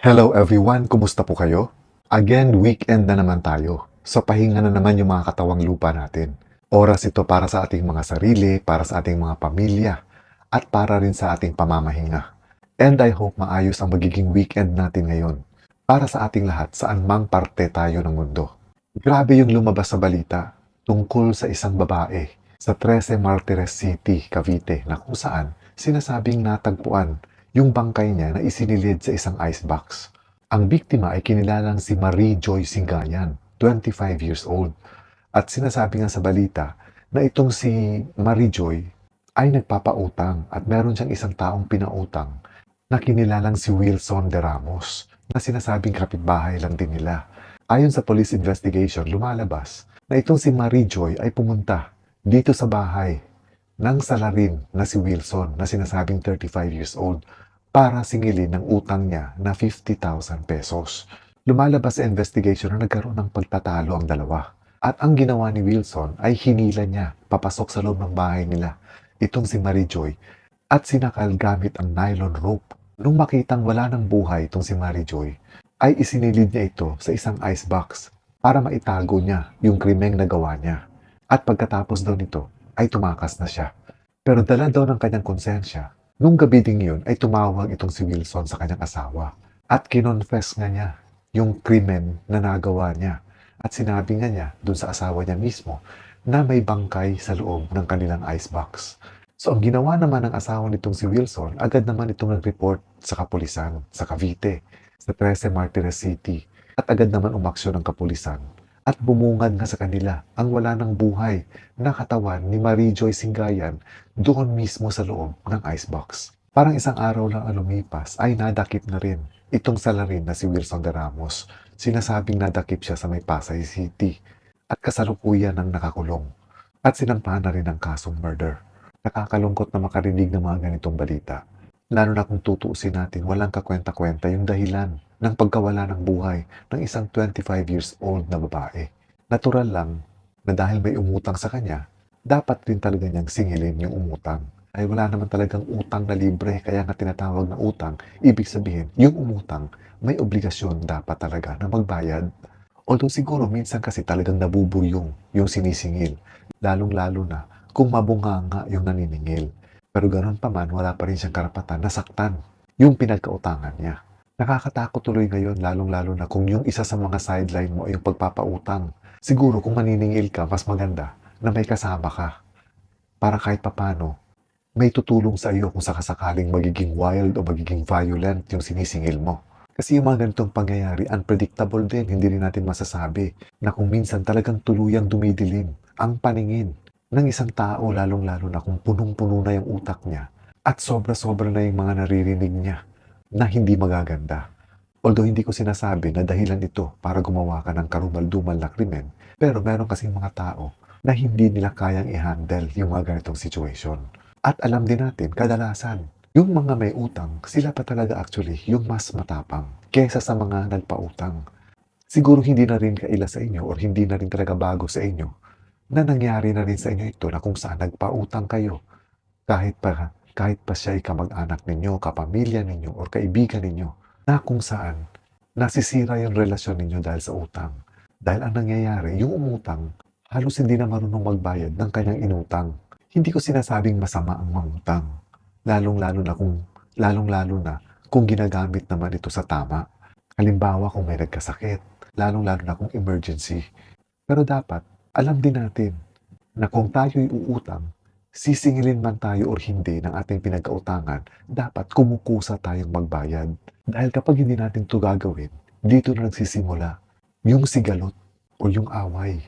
Hello everyone, kumusta po kayo? Again, weekend na naman tayo. So pahinga na naman yung mga katawang lupa natin. Oras ito para sa ating mga sarili, para sa ating mga pamilya, at para rin sa ating pamamahinga. And I hope maayos ang magiging weekend natin ngayon para sa ating lahat saan mang parte tayo ng mundo. Grabe yung lumabas sa balita tungkol sa isang babae sa Trece Martires City, Cavite na kung saan sinasabing natagpuan yung bangkay niya na isinilid sa isang icebox. Ang biktima ay kinilalang si Marie Joy Singayan, 25 years old. At sinasabi nga sa balita na itong si Marie Joy ay nagpapautang at meron siyang isang taong pinautang na kinilalang si Wilson de Ramos na sinasabing kapitbahay lang din nila. Ayon sa police investigation, lumalabas na itong si Marie Joy ay pumunta dito sa bahay ng salarin na si Wilson na sinasabing 35 years old para singilin ng utang niya na 50,000 pesos. Lumalabas sa investigation na nagkaroon ng pagtatalo ang dalawa. At ang ginawa ni Wilson ay hinila niya papasok sa loob ng bahay nila itong si Marie Joy at sinakal gamit ang nylon rope. Nung makitang wala ng buhay itong si Marie Joy, ay isinilid niya ito sa isang icebox para maitago niya yung krimeng nagawa niya. At pagkatapos daw nito, ay tumakas na siya. Pero dala daw ng kanyang konsensya, nung gabi ding yun ay tumawag itong si Wilson sa kanyang asawa at kinonfess nga niya yung krimen na nagawa niya. At sinabi nga niya dun sa asawa niya mismo na may bangkay sa loob ng kanilang icebox. So ang ginawa naman ng asawa nitong si Wilson, agad naman itong nag-report sa kapulisan sa Cavite, sa Trece Martires City. At agad naman umaksyon ng kapulisan at bumungad nga sa kanila ang wala ng buhay na katawan ni Marie Joy Singayan doon mismo sa loob ng icebox. Parang isang araw lang ang lumipas ay nadakip na rin itong salarin na si Wilson de Ramos. Sinasabing nadakip siya sa may Pasay City at kasalukuyan ng nakakulong at sinampahan na rin ng kasong murder. Nakakalungkot na makarinig ng mga ganitong balita. Lalo na kung tutuusin natin, walang kakwenta-kwenta yung dahilan ng pagkawala ng buhay ng isang 25 years old na babae. Natural lang na dahil may umutang sa kanya, dapat rin talaga niyang singilin yung umutang. Ay wala naman talagang utang na libre, kaya nga tinatawag na utang. Ibig sabihin, yung umutang, may obligasyon dapat talaga na magbayad. Although siguro minsan kasi talagang nabuburyong yung sinisingil, lalong-lalo na kung mabunganga yung naniningil. Pero ganoon pa man, wala pa rin siyang karapatan na saktan yung pinagkautangan niya. Nakakatakot tuloy ngayon, lalong-lalo na kung yung isa sa mga sideline mo ay yung pagpapautang. Siguro kung maniningil ka, mas maganda na may kasama ka para kahit papano may tutulong sa iyo kung sakasakaling magiging wild o magiging violent yung sinisingil mo. Kasi yung mga ganitong pangyayari, unpredictable din, hindi rin natin masasabi na kung minsan talagang tuluyang dumidilim ang paningin ng isang tao, lalong-lalo na kung punong-puno na yung utak niya at sobra-sobra na yung mga naririnig niya na hindi magaganda. Although hindi ko sinasabi na dahilan ito para gumawa ka ng karumal-dumal na krimen, pero meron kasing mga tao na hindi nila kayang i-handle yung mga ganitong situation. At alam din natin, kadalasan, yung mga may utang, sila pa talaga actually yung mas matapang kesa sa mga nagpautang. Siguro hindi na rin kaila sa inyo or hindi na rin talaga bago sa inyo na nangyari na rin sa inyo ito na kung saan nagpautang kayo kahit pa siya ay kamag-anak ninyo, kapamilya ninyo, or kaibigan ninyo na kung saan nasisira yung relasyon ninyo dahil sa utang. Dahil ang nangyayari, yung umutang, halos hindi na marunong magbayad ng kanyang inutang. Hindi ko sinasabing masama ang mangutang. Lalong-lalo na kung ginagamit naman ito sa tama. Halimbawa kung may nagkasakit, lalong-lalo na kung emergency. Pero dapat, alam din natin na kung tayo'y uutang, sisingilin man tayo o hindi ng ating pinagkautangan, dapat kumukusa tayong magbayad. Dahil kapag hindi natin ito gagawin, dito na nagsisimula yung sigalot o yung away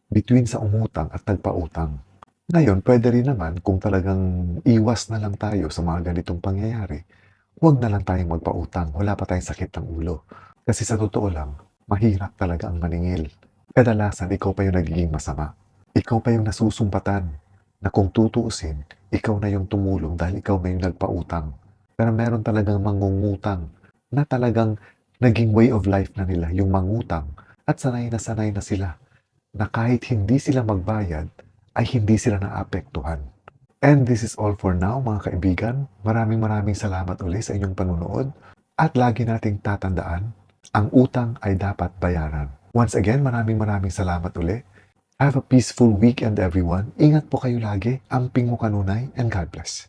between sa umutang at nagpautang. Ngayon, pwede rin naman kung talagang iwas na lang tayo sa mga ganitong pangyayari, huwag na lang tayong magpautang, wala pa tayong sakit ng ulo. Kasi sa totoo lang, mahirap talaga ang maningil. Kadalasan, ikaw pa yung nagiging masama. Ikaw pa yung nasusumpatan na kung tutuusin, ikaw na yung tumulong dahil ikaw na yung nagpautang. Pero meron talagang mangungutang na talagang naging way of life na nila yung mangutang at sanay na sila na kahit hindi sila magbayad, ay hindi sila naapektuhan. And this is all for now mga kaibigan. Maraming salamat ulit sa inyong panunood At lagi nating tatandaan, ang utang ay dapat bayaran. Once again, maraming salamat uli. Have a peaceful weekend everyone. Ingat po kayo lagi. Amping mo kanunay and God bless.